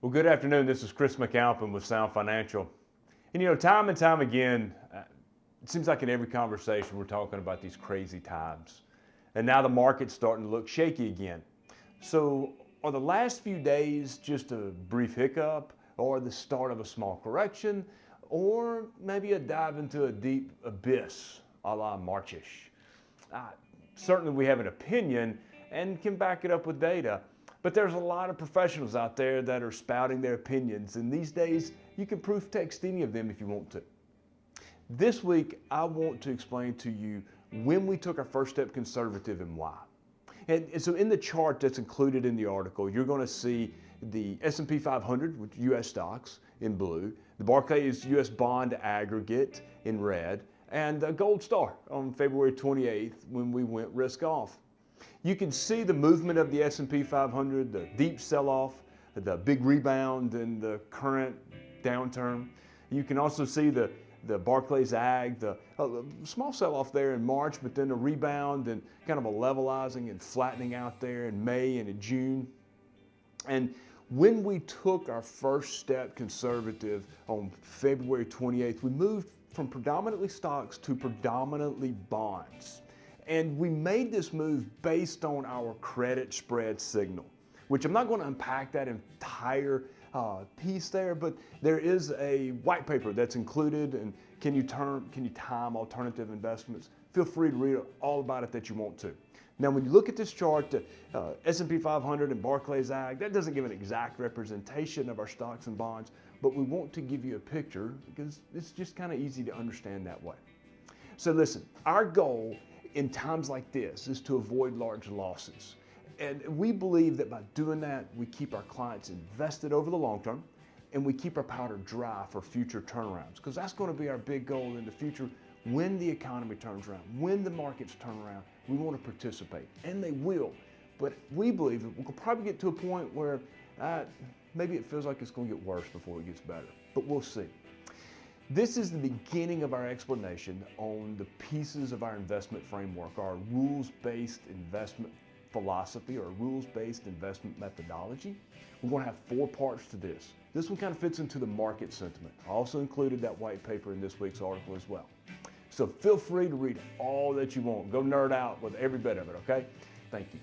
Well, good afternoon. This is Chris McAlpin with Sound Financial. And time and time again, it seems like in every conversation we're talking about these crazy times. And now the market's starting to look shaky again. So are the last few days just a brief hiccup, or the start of a small correction, or maybe a dive into a deep abyss a la Marchish? Certainly we have an opinion and can back it up with data. But there's a lot of professionals out there that are spouting their opinions, and these days you can proof text any of them if you want to. This week I want to explain to you when we took our first step conservative and why. And so in the chart that's included in the article, you're going to see the S&P 500 with U.S. stocks in blue, the Barclays U.S. bond aggregate in red, and a gold star on February 28th when we went risk off. You can see the movement of the S&P 500, the deep sell-off, the big rebound in the current downturn. You can also see the Barclays Ag, the small sell-off there in March, but then a rebound and kind of a levelizing and flattening out there in May and in June. And when we took our first step conservative on February 28th, we moved from predominantly stocks to predominantly bonds. And we made this move based on our credit spread signal, which I'm not going to unpack that entire piece there, but there is a white paper that's included. And can you time alternative investments? Feel free to read all about it that you want to. Now, when you look at this chart, the S&P 500 and Barclays Ag, that doesn't give an exact representation of our stocks and bonds, but we want to give you a picture because it's just kind of easy to understand that way. So listen, our goal in times like this is to avoid large losses. And we believe that by doing that, we keep our clients invested over the long term, and we keep our powder dry for future turnarounds, because that's going to be our big goal in the future. When the economy turns around, when the markets turn around, we want to participate, and they will. But we believe that we'll probably get to a point where maybe it feels like it's going to get worse before it gets better, but we'll see. This is the beginning of our explanation on the pieces of our investment framework, our rules-based investment philosophy or rules-based investment methodology. We're going to have 4 parts to this. This one kind of fits into the market sentiment. I also included that white paper in this week's article as well. So feel free to read all that you want. Go nerd out with every bit of it, okay? Thank you.